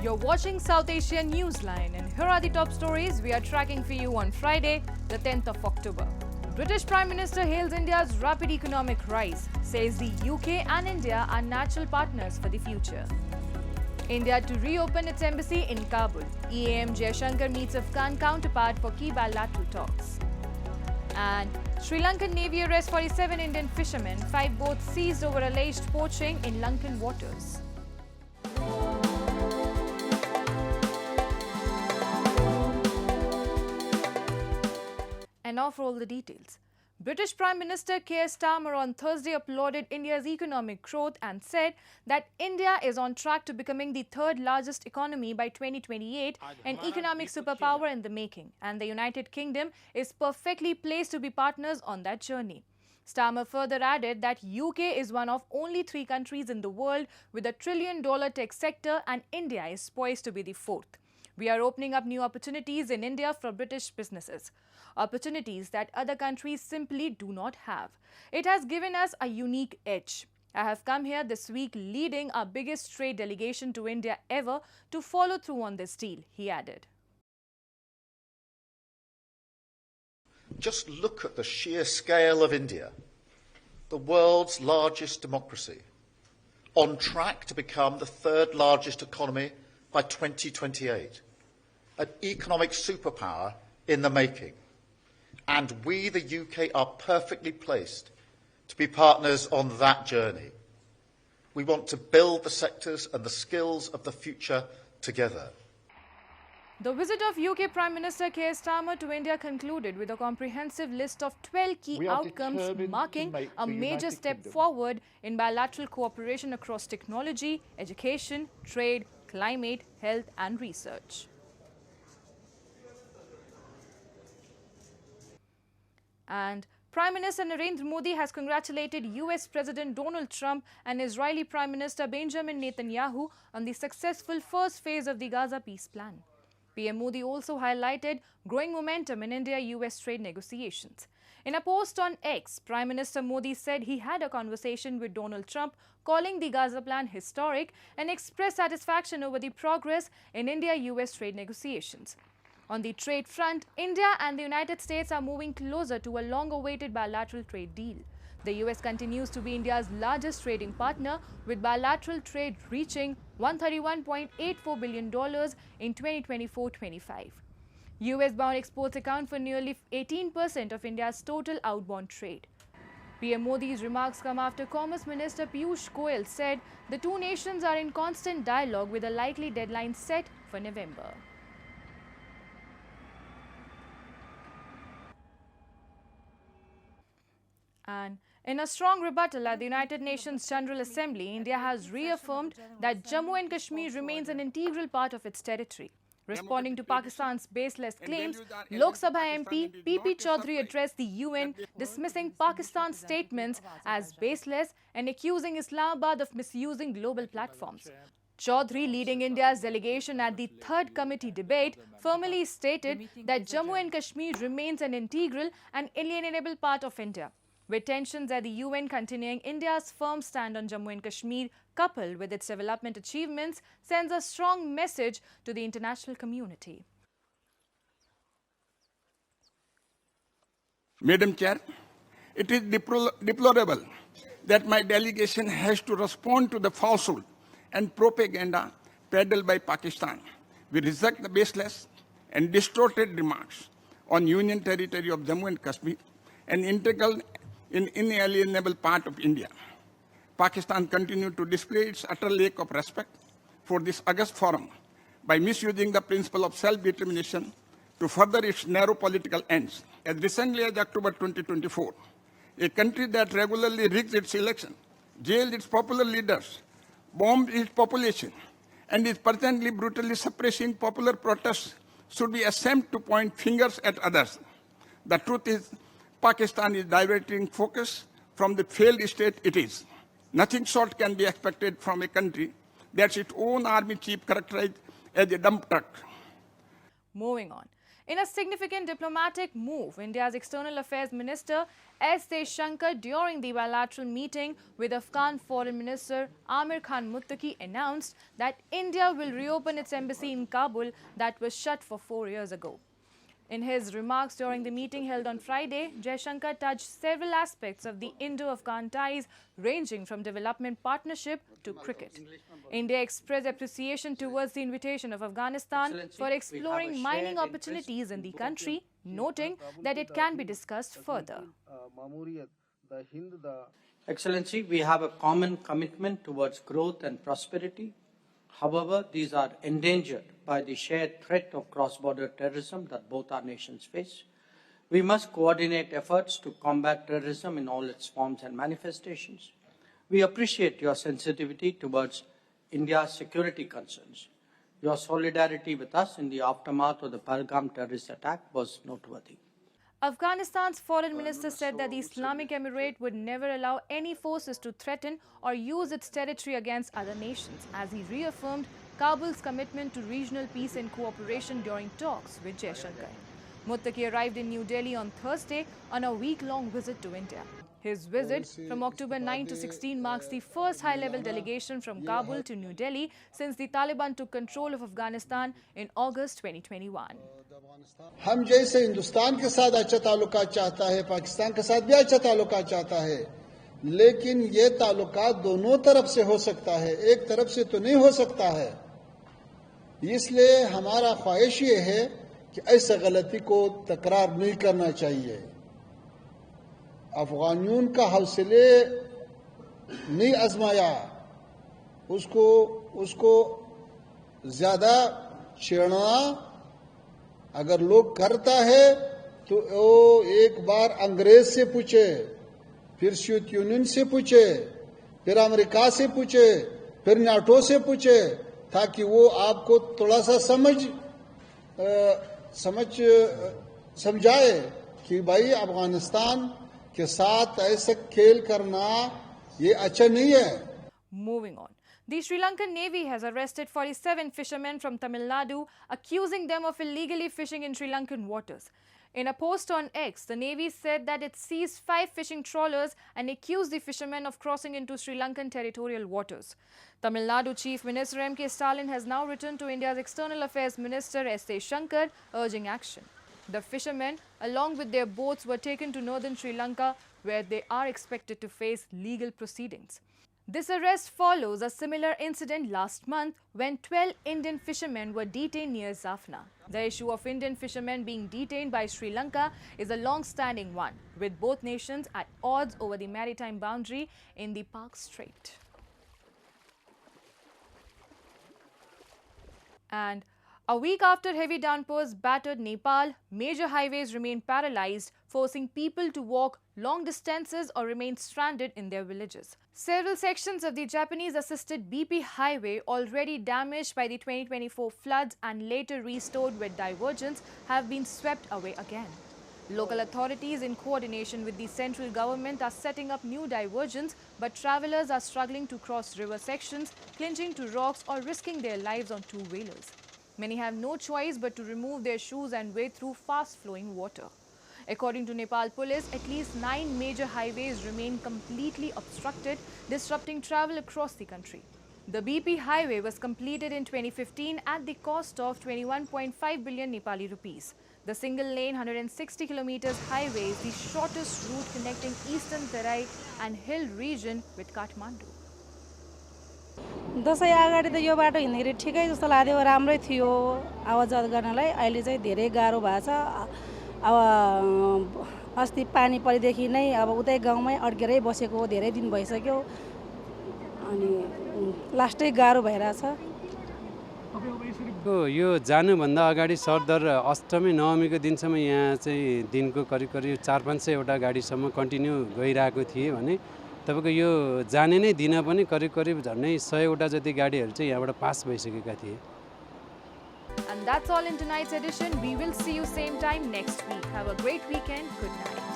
You're watching South Asian Newsline, and here are the top stories we are tracking for you on Friday, the 10th of October. British Prime Minister hails India's rapid economic rise, says the UK and India are natural partners for the future. India to reopen its embassy in Kabul. EAM Jaishankar meets Afghan counterpart for key bilateral talks. And Sri Lankan Navy arrests 47 Indian fishermen, 5 boats seized over alleged poaching in Lankan waters. And now for all the details. British Prime Minister Keir Starmer on Thursday applauded India's economic growth and said that India is on track to becoming the third largest economy by 2028, an economic superpower in the making, and the United Kingdom is perfectly placed to be partners on that journey. Starmer further added that UK is one of only 3 countries in the world with a $1 trillion tech sector, and India is poised to be the 4th. We are opening up new opportunities in India for British businesses, opportunities that other countries simply do not have. It has given us a unique edge. I have come here this week leading our biggest trade delegation to India ever to follow through on this deal, he added. Just look at the sheer scale of India, the world's largest democracy, on track to become the 3rd largest economy by 2028, an economic superpower in the making. And we, the UK, are perfectly placed to be partners on that journey. We want to build the sectors and the skills of the future together. The visit of UK Prime Minister Keir Starmer to India concluded with a comprehensive list of 12 key outcomes, marking a major step forward in bilateral cooperation across technology, education, trade, climate, health and research. And Prime Minister Narendra Modi has congratulated US President Donald Trump and Israeli Prime Minister Benjamin Netanyahu on the successful first phase of the Gaza peace plan. PM Modi also highlighted growing momentum in India-US trade negotiations. In a post on X, Prime Minister Modi said he had a conversation with Donald Trump, calling the Gaza plan historic, and expressed satisfaction over the progress in India-US trade negotiations. On the trade front, India and the United States are moving closer to a long-awaited bilateral trade deal. The US continues to be India's largest trading partner, with bilateral trade reaching $131.84 billion in 2024-25. US-bound exports account for nearly 18% of India's total outbound trade. PM Modi's remarks come after Commerce Minister Piyush Goyal said the two nations are in constant dialogue with a likely deadline set for November. And in a strong rebuttal at the United Nations General Assembly, India has reaffirmed that Jammu and Kashmir remains an integral part of its territory. Responding to Pakistan's baseless claims, Lok Sabha MP PP Chaudhary addressed the UN, dismissing Pakistan's statements as baseless and accusing Islamabad of misusing global platforms. Chaudhary, leading India's delegation at the 3rd committee debate, firmly stated that Jammu and Kashmir remains an integral and inalienable part of India. With tensions at the UN continuing, India's firm stand on Jammu and Kashmir, coupled with its development achievements, sends a strong message to the international community. Madam Chair, it is deplorable that my delegation has to respond to the falsehood and propaganda peddled by Pakistan. We reject the baseless and distorted remarks on Union territory of Jammu and Kashmir, an integral and inalienable part of India. Pakistan continued to display its utter lack of respect for this august forum by misusing the principle of self-determination to further its narrow political ends. As recently as October 2024, a country that regularly rigs its election, jailed its popular leaders, bombed its population, and is presently brutally suppressing popular protests should be ashamed to point fingers at others. The truth is, Pakistan is diverting focus from the failed state it is. Nothing short can be expected from a country that its own army chief characterized as a dump truck. Moving on. In a significant diplomatic move, India's External Affairs Minister S. Shankar, during the bilateral meeting with Afghan Foreign Minister Amir Khan Muttaqi, announced that India will reopen its embassy in Kabul that was shut for 4 years ago. In his remarks during the meeting held on Friday, Jaishankar touched several aspects of the Indo-Afghan ties, ranging from development partnership to cricket. India expressed appreciation towards the invitation of Afghanistan for exploring mining opportunities in the country, noting that it can be discussed further. Excellency, we have a common commitment towards growth and prosperity. However, these are endangered by the shared threat of cross-border terrorism that both our nations face. We must coordinate efforts to combat terrorism in all its forms and manifestations. We appreciate your sensitivity towards India's security concerns. Your solidarity with us in the aftermath of the Pahalgam terrorist attack was noteworthy. Afghanistan's foreign minister said that the Islamic Emirate would never allow any forces to threaten or use its territory against other nations, as he reaffirmed Kabul's commitment to regional peace and cooperation during talks with Jaishankar. Muttaqi arrived in New Delhi on Thursday on a week-long visit to India. His visit from October 9 to 16 marks the first high-level delegation from Kabul to New Delhi since the Taliban took control of Afghanistan in August 2021. हम जैसे हिंदुस्तान के साथ अच्छा ताल्लुकात चाहता है, पाकिस्तान के साथ भी अच्छा ताल्लुकात चाहता है, लेकिन ये ताल्लुकात दोनों तरफ से हो सकता है, एक तरफ से तो नहीं हो सकता है। इसलिए हमारा ख्वाहिश ये है कि ऐसा गलती को तकरार नहीं करना चाहिए। अफगानियों का हौसले नहीं आजमाया, उसको ज्यादा छेड़ना अगर लोग करता है तो वो एक बार अंग्रेज से पूछे, फिर सोवियत यूनियन से पूछे, फिर अमेरिका से पूछे, फिर नाटो से पूछे, ताकि वो आपको थोड़ा सा समझाए कि भाई अफगानिस्तान के साथ ऐसा खेल करना ये अच्छा नहीं है। Moving on. The Sri Lankan Navy has arrested 47 fishermen from Tamil Nadu, accusing them of illegally fishing in Sri Lankan waters. In a post on X, the Navy said that it seized 5 fishing trawlers and accused the fishermen of crossing into Sri Lankan territorial waters. Tamil Nadu Chief Minister M.K. Stalin has now written to India's External Affairs Minister S. Shankar, urging action. The fishermen, along with their boats, were taken to northern Sri Lanka, where they are expected to face legal proceedings. This arrest follows a similar incident last month when 12 Indian fishermen were detained near Jaffna. The issue of Indian fishermen being detained by Sri Lanka is a long-standing one, with both nations at odds over the maritime boundary in the Park Strait. And a week after heavy downpours battered Nepal, major highways remain paralyzed, forcing people to walk long distances or remain stranded in their villages. Several sections of the Japanese-assisted BP highway, already damaged by the 2024 floods and later restored with divergence, have been swept away again. Local authorities, in coordination with the central government, are setting up new diversions, but travelers are struggling to cross river sections, clinging to rocks or risking their lives on two-wheelers. Many have no choice but to remove their shoes and wade through fast-flowing water. According to Nepal police, at least 9 major highways remain completely obstructed, disrupting travel across the country. The BP highway was completed in 2015 at the cost of 21.5 billion Nepali rupees. The single-lane 160 kilometers highway is the shortest route connecting eastern Terai and hill region with Kathmandu. Dashain अगाडि त यो बाटो हिँड्दाखेरि ठिकै जस्तो लाग्यो, राम्रै थियो आवाजात गर्नलाई। अहिले चाहिँ धेरै गाह्रो भएको छ। अब अस्ति पानी परिदेखि नै अब उतै गाउँमै अड्केरै बसेको धेरै दिन भइसक्यो, अनि लास्टै गाह्रो भइरहेछ। यो जानुभन्दा अगाडि सरदर अष्टमी नवमीको दिनसम्म यहाँ चाहिँ दिनको करिब करिब 400-500 वटा गाडीसम्म कन्टिन्यू गइरहेको थिए भने तपाईको यो जाने नै दिन पनि करिब करिब झन्डै 100 वटा जति गाडीहरू चाहिँ यहाँबाट पास भइसकेका थिए। And that's all in tonight's edition. We will see you same time next week. Have a great weekend. Good night.